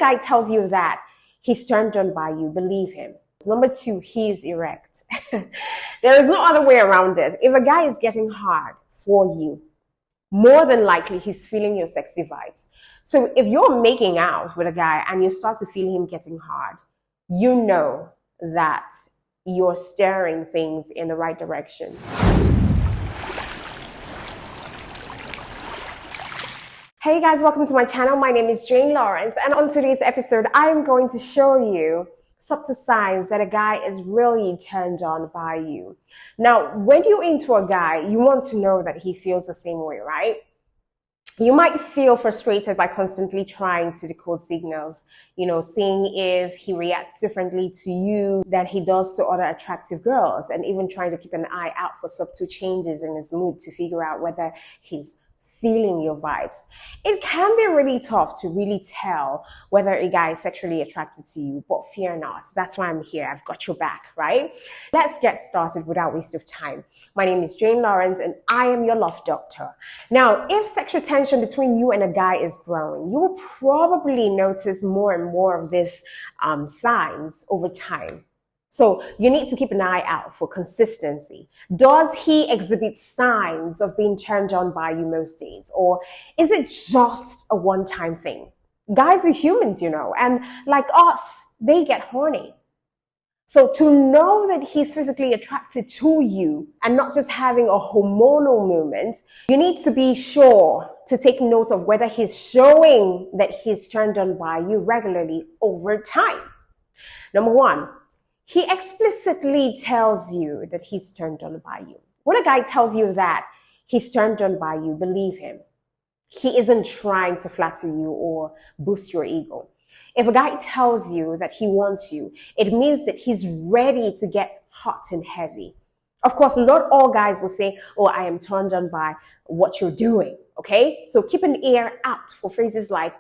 guy tells you that he's turned on by you, believe him. Number two, he is erect. There is no other way around it. If a guy is getting hard for you, more than likely he's feeling your sexy vibes. So if you're making out with a guy and you start to feel him getting hard, you know that you're steering things in the right direction. Hey guys, welcome to my channel. My name is Jane Lawrence, and on today's episode, I'm going to show you subtle signs that a guy is really turned on by you. Now, when you're into a guy, you want to know that he feels the same way, right? You might feel frustrated by constantly trying to decode signals, seeing if he reacts differently to you than he does to other attractive girls, and even trying to keep an eye out for subtle changes in his mood to figure out whether he's feeling your vibes. It can be really tough to really tell whether a guy is sexually attracted to you, but fear not. That's why I'm here. I've got your back, right? Let's get started without waste of time. My name is Jane Lawrence, and I am your love doctor. Now, if sexual tension between you and a guy is growing, you will probably notice more and more of these signs over time. So you need to keep an eye out for consistency. Does he exhibit signs of being turned on by you most days? Or is it just a one-time thing? Guys are humans, and like us, they get horny. So to know that he's physically attracted to you and not just having a hormonal movement, you need to be sure to take note of whether he's showing that he's turned on by you regularly over time. Number one, he explicitly tells you that he's turned on by you. When a guy tells you that he's turned on by you, believe him. He isn't trying to flatter you or boost your ego. If a guy tells you that he wants you, it means that he's ready to get hot and heavy. Of course, not all guys will say, "Oh, I am turned on by what you're doing." Okay? So keep an ear out for phrases like,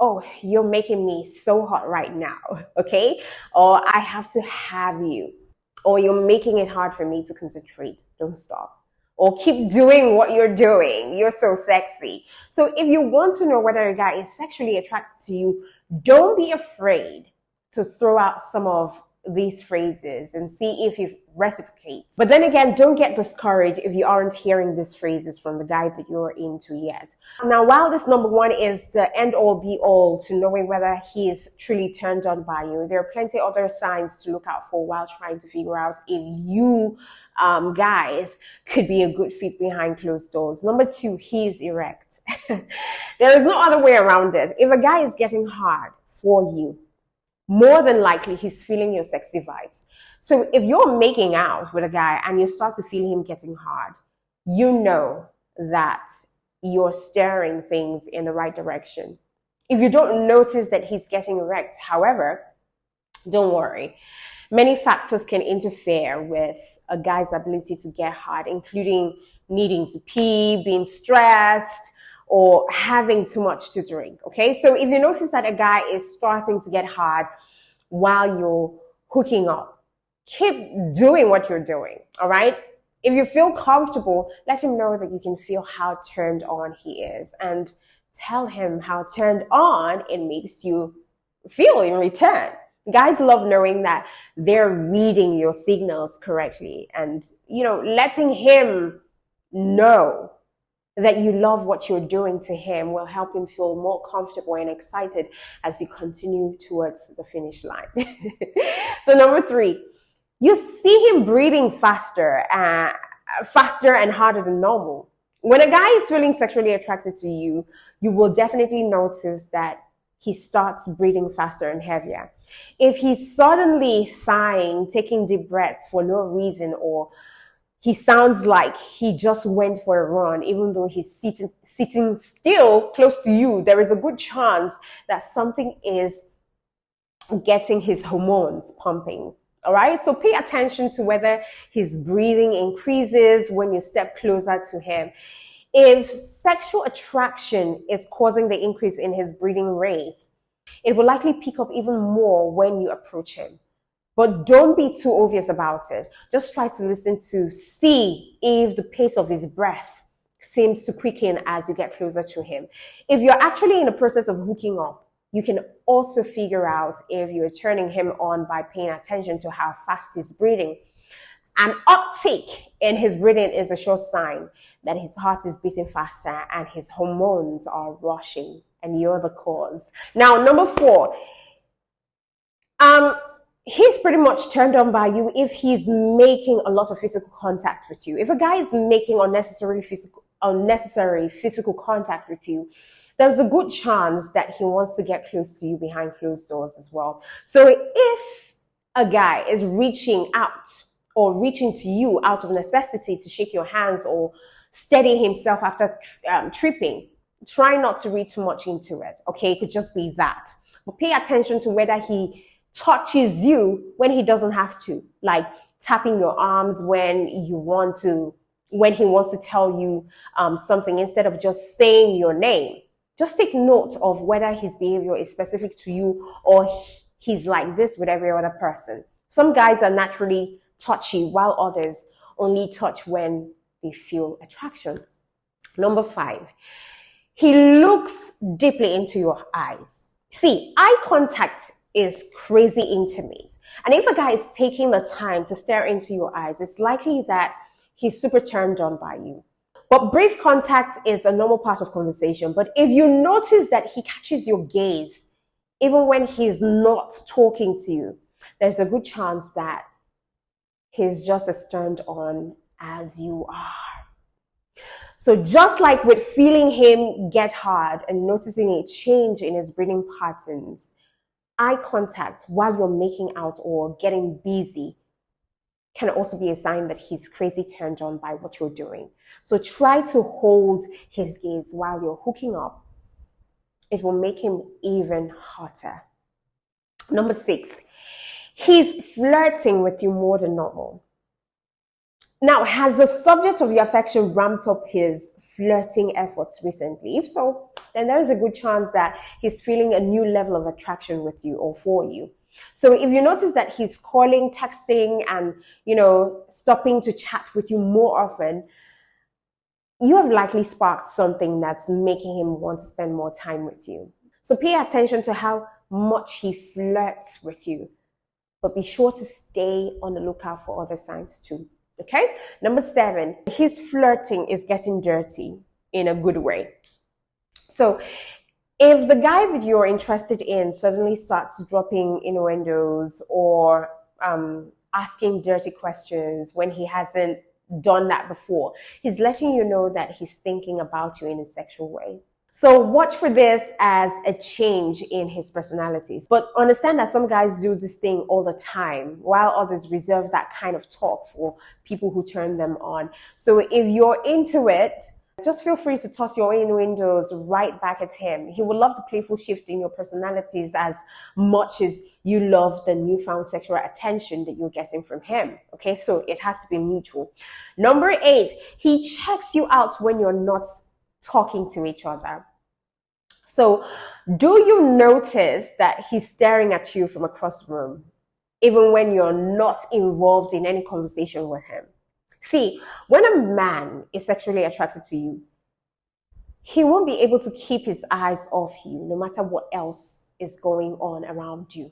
"Oh, you're making me so hot right now," okay? Or "I have to have you." Or "You're making it hard for me to concentrate. Don't stop." Or "Keep doing what you're doing. You're so sexy." So if you want to know whether a guy is sexually attracted to you, don't be afraid to throw out some of these phrases and see if he reciprocates. But then again, don't get discouraged if you aren't hearing these phrases from the guy that you're into yet. Now, while this number one is the end all be all to knowing whether he is truly turned on by you, there are plenty other signs to look out for while trying to figure out if you guys could be a good fit behind closed doors. Number two, he is erect. There is no other way around it. If a guy is getting hard for you, more than likely he's feeling your sexy vibes. So if you're making out with a guy and you start to feel him getting hard, you know that you're steering things in the right direction. If you don't notice that he's getting erect, however, don't worry. Many factors can interfere with a guy's ability to get hard, including needing to pee, being stressed, or having too much to drink, okay? So if you notice that a guy is starting to get hard while you're hooking up, keep doing what you're doing, all right? If you feel comfortable, let him know that you can feel how turned on he is, and tell him how turned on it makes you feel in return. Guys love knowing that they're reading your signals correctly, and, letting him know that you love what you're doing to him will help him feel more comfortable and excited as you continue towards the finish line. So number three, you see him breathing faster and harder than normal. When a guy is feeling sexually attracted to you, you will definitely notice that he starts breathing faster and heavier. If he's suddenly sighing, taking deep breaths for no reason, or he sounds like he just went for a run, even though he's sitting still close to you, there is a good chance that something is getting his hormones pumping. All right. So pay attention to whether his breathing increases when you step closer to him. If sexual attraction is causing the increase in his breathing rate, it will likely pick up even more when you approach him. But don't be too obvious about it. Just try to listen to see if the pace of his breath seems to quicken as you get closer to him. If you're actually in the process of hooking up, You can also figure out if you're turning him on by paying attention to how fast he's breathing. An uptick in his breathing is a sure sign that his heart is beating faster and his hormones are rushing, and you're the cause. Now, number 4, he's pretty much turned on by you if he's making a lot of physical contact with you. If a guy is making unnecessary physical contact with you, there's a good chance that he wants to get close to you behind closed doors as well. So if a guy is reaching out or reaching to you out of necessity to shake your hands or steady himself after tripping, try not to read too much into it. Okay, it could just be that. But pay attention to whether he touches you when he doesn't have to, like tapping your arms when he wants to tell you something instead of just saying your name. Just take note of whether his behavior is specific to you or he's like this with every other person. Some guys are naturally touchy while others only touch when they feel attraction. Number 5, he looks deeply into your eyes. See, eye contact is crazy intimate. And if a guy is taking the time to stare into your eyes, it's likely that he's super turned on by you. But brief contact is a normal part of conversation. But if you notice that he catches your gaze, even when he's not talking to you, there's a good chance that he's just as turned on as you are. So just like with feeling him get hard and noticing a change in his breathing patterns, eye contact while you're making out or getting busy can also be a sign that he's crazy turned on by what you're doing. So try to hold his gaze while you're hooking up. It will make him even hotter. Number 6, he's flirting with you more than normal. Now, has the subject of your affection ramped up his flirting efforts recently? If so, then there is a good chance that he's feeling a new level of attraction with you or for you. So if you notice that he's calling, texting, and, stopping to chat with you more often, you have likely sparked something that's making him want to spend more time with you. So pay attention to how much he flirts with you, but be sure to stay on the lookout for other signs too. Okay? Number 7, his flirting is getting dirty in a good way. So if the guy that you're interested in suddenly starts dropping innuendos or asking dirty questions when he hasn't done that before, he's letting you know that he's thinking about you in a sexual way. So watch for this as a change in his personalities. But understand that some guys do this thing all the time, while others reserve that kind of talk for people who turn them on. So if you're into it, just feel free to toss your innuendos right back at him. He will love the playful shift in your personalities as much as you love the newfound sexual attention that you're getting from him. Okay, so it has to be mutual. Number 8, he checks you out when you're not talking to each other. So do you notice that he's staring at you from across the room, even when you're not involved in any conversation with him? See, when a man is sexually attracted to you, he won't be able to keep his eyes off you, no matter what else is going on around you.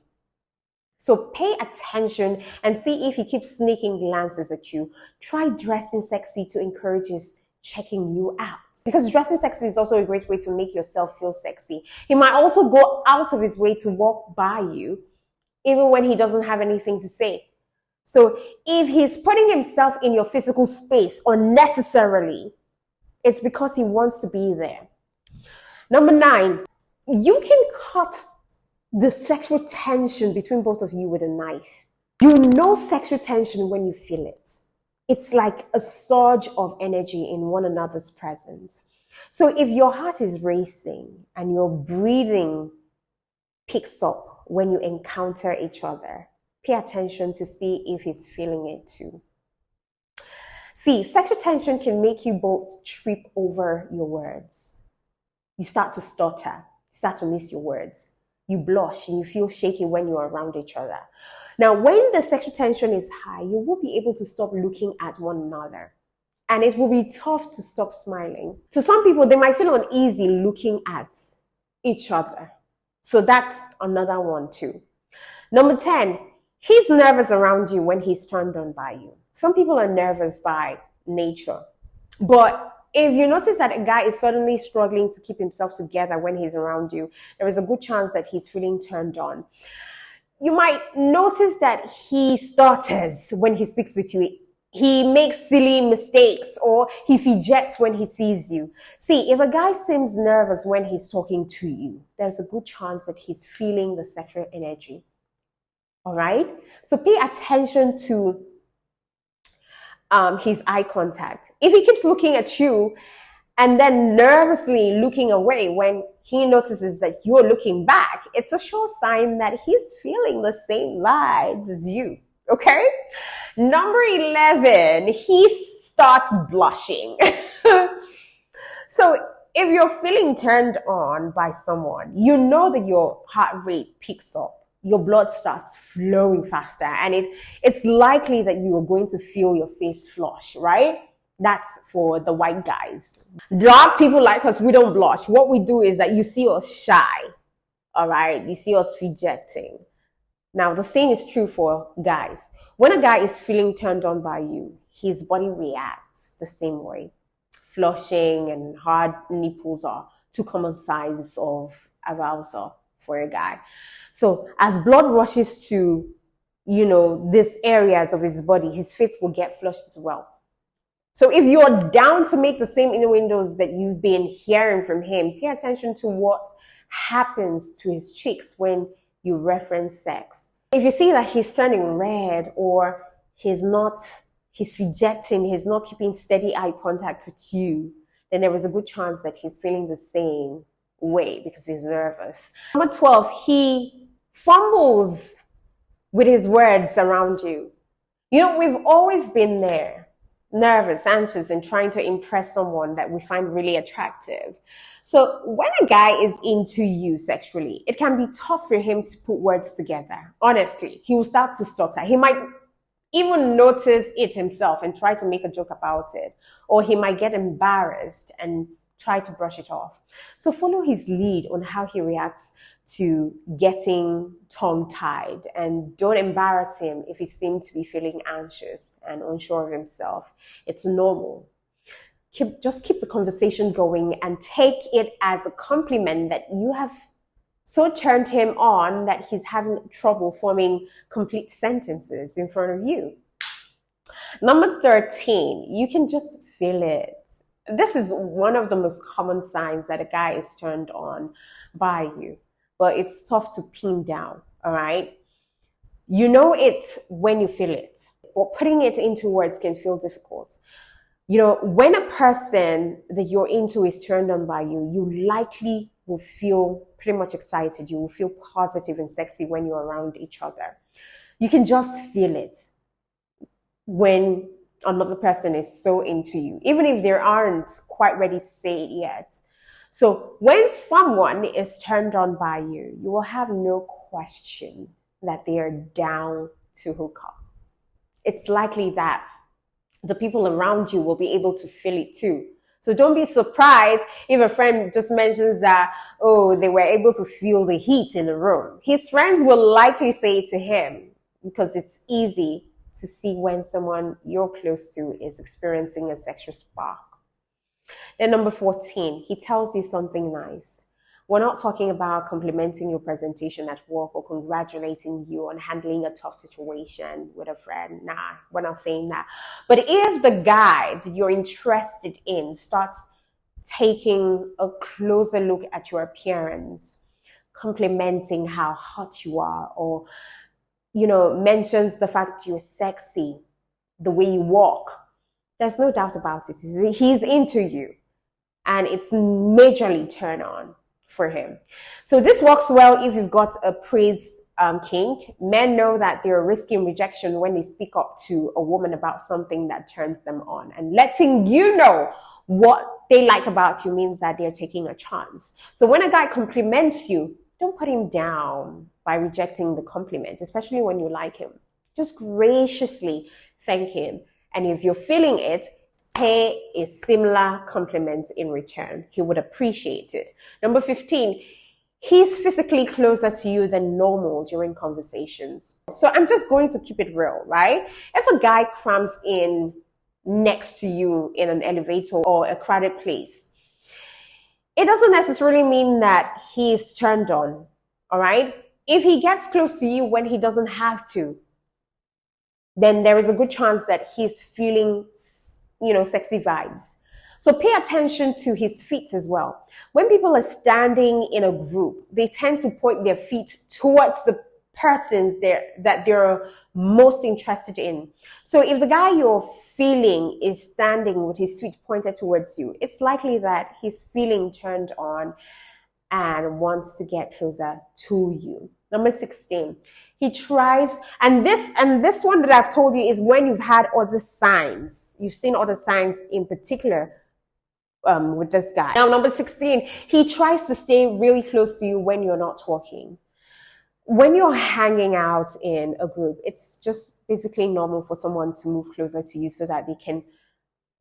So pay attention and see if he keeps sneaking glances at you. Try dressing sexy to encourage his checking you out. Because dressing sexy is also a great way to make yourself feel sexy. He might also go out of his way to walk by you, even when he doesn't have anything to say. So if he's putting himself in your physical space unnecessarily, it's because he wants to be there. Number 9, you can cut the sexual tension between both of you with a knife. You know sexual tension when you feel it. It's like a surge of energy in one another's presence. So if your heart is racing and your breathing picks up when you encounter each other, pay attention to see if he's feeling it too. See, sexual tension can make you both trip over your words. You start to stutter, start to miss your words. You blush and you feel shaky when you're around each other. Now, when the sexual tension is high, you won't be able to stop looking at one another. And it will be tough to stop smiling. To some people, they might feel uneasy looking at each other. So that's another one too. Number 10, he's nervous around you when he's turned on by you. Some people are nervous by nature. But if you notice that a guy is suddenly struggling to keep himself together when he's around you, there is a good chance that he's feeling turned on. You might notice that he stutters when he speaks with you. He makes silly mistakes or he fidgets when he sees you. See, if a guy seems nervous when he's talking to you, there's a good chance that he's feeling the sexual energy. All right? So pay attention to his eye contact. If he keeps looking at you and then nervously looking away when he notices that you're looking back, it's a sure sign that he's feeling the same vibes as you. Okay? Number 11, he starts blushing. So if you're feeling turned on by someone, you know that your heart rate picks up. Your blood starts flowing faster, and it's likely that you are going to feel your face flush, right? That's for the white guys. Dark people like us, we don't blush. What we do is that you see us shy, all right? You see us fidgeting. Now, the same is true for guys. When a guy is feeling turned on by you, his body reacts the same way. Flushing and hard nipples are two common signs of arousal for a guy. So as blood rushes to, these areas of his body, his face will get flushed as well. So if you're down to make the same innuendos that you've been hearing from him, pay attention to what happens to his cheeks when you reference sex. If you see that he's turning red or he's fidgeting, he's not keeping steady eye contact with you, then there is a good chance that he's feeling the same way because he's nervous. Number 12, he fumbles with his words around you. We've always been there, nervous, anxious, and trying to impress someone that we find really attractive. So when a guy is into you sexually, it can be tough for him to put words together. Honestly, he will start to stutter. He might even notice it himself and try to make a joke about it. Or he might get embarrassed and try to brush it off. So follow his lead on how he reacts to getting tongue-tied, and don't embarrass him if he seems to be feeling anxious and unsure of himself. It's normal. Just keep the conversation going and take it as a compliment that you have so turned him on that he's having trouble forming complete sentences in front of you. Number 13, you can just feel it. This is one of the most common signs that a guy is turned on by you, but it's tough to pin down, all right? You know it when you feel it, but putting it into words can feel difficult. When a person that you're into is turned on by you, you likely will feel pretty much excited. You will feel positive and sexy when you're around each other. You can just feel it when another person is so into you, even if they aren't quite ready to say it yet. So when someone is turned on by you, you will have no question that they are down to hook up. It's likely that the people around you will be able to feel it too. So don't be surprised if a friend just mentions that, they were able to feel the heat in the room. His friends will likely say it to him because it's easy to see when someone you're close to is experiencing a sexual spark. Then number 14, he tells you something nice. We're not talking about complimenting your presentation at work or congratulating you on handling a tough situation with a friend. Nah, we're not saying that. But if the guy that you're interested in starts taking a closer look at your appearance, complimenting how hot you are, or mentions the fact you're sexy, the way you walk, there's no doubt about it. He's into you, and it's majorly turn on for him. So this works well if you've got a praise kink. Men know that they're risking rejection when they speak up to a woman about something that turns them on, and letting you know what they like about you means that they're taking a chance. So when a guy compliments you, don't put him down by rejecting the compliment, especially when you like him. Just graciously thank him. And if you're feeling it, pay a similar compliment in return. He would appreciate it. Number 15, He's physically closer to you than normal during conversations. So I'm just going to keep it real, right? If a guy crams in next to you in an elevator or a crowded place, it doesn't necessarily mean that he's turned on, all right? If he gets close to you when he doesn't have to, then there is a good chance that he's feeling, sexy vibes. So pay attention to his feet as well. When people are standing in a group, they tend to point their feet towards the persons that they're most interested in. So if the guy you're feeling is standing with his feet pointed towards you, it's likely that he's feeling turned on and wants to get closer to you. Number 16, he tries, and this one that I've told you is when you've had other signs. You've seen other signs in particular with this guy. Now, number 16, he tries to stay really close to you when you're not talking. When you're hanging out in a group, it's just basically normal for someone to move closer to you so that they can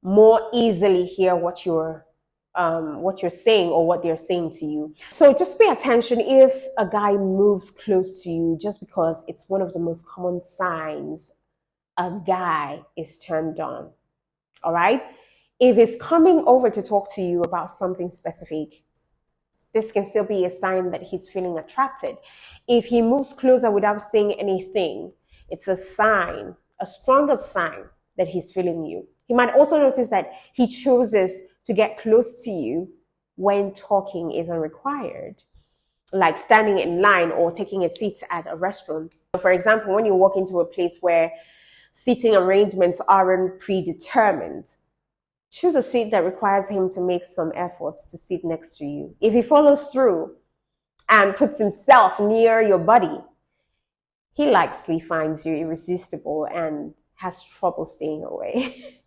more easily hear what you're saying or what they're saying to you. So just pay attention if a guy moves close to you, just because it's one of the most common signs a guy is turned on. All right? If he's coming over to talk to you about something specific, this can still be a sign that he's feeling attracted. If he moves closer without saying anything, it's a sign, a stronger sign that he's feeling you. He might also notice that he chooses to get close to you when talking isn't required, like standing in line or taking a seat at a restaurant. For example, when you walk into a place where seating arrangements aren't predetermined, choose a seat that requires him to make some efforts to sit next to you. If he follows through and puts himself near your body, he likely finds you irresistible and has trouble staying away.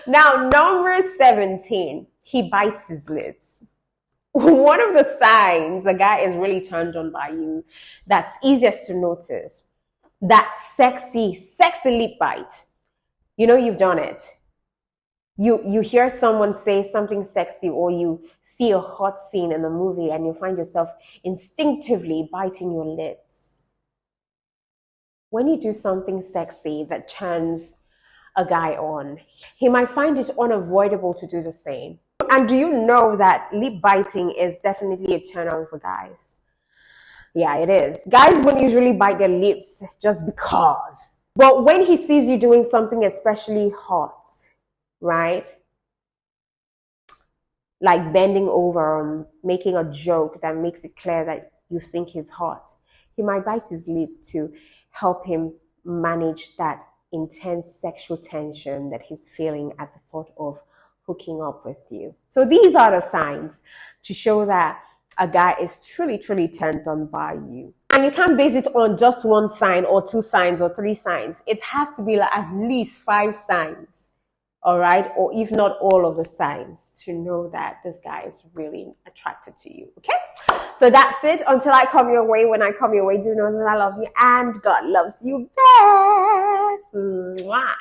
Now, number 17, he bites his lips. One of the signs a guy is really turned on by you that's easiest to notice, that sexy lip bite. You know you've done it. You hear someone say something sexy, or you see a hot scene in a movie and you find yourself instinctively biting your lips. When you do something sexy that turns a guy on, he might find it unavoidable to do the same. And do you know that lip biting is definitely a turn on for guys? Yeah, it is. Guys won't usually bite their lips just because. But when he sees you doing something especially hot, right? Like bending over or making a joke that makes it clear that you think he's hot, he might bite his lip to help him manage that intense sexual tension that he's feeling at the thought of hooking up with you. So these are the signs to show that a guy is truly, truly turned on by you. And you can't base it on just one sign or two signs or three signs. It has to be like at least 5 signs. All right, or if not all of the signs, to know that this guy is really attracted to you. Okay, so that's it. Until I come your way, when I come your way, do know that I love you and God loves you best. Mwah.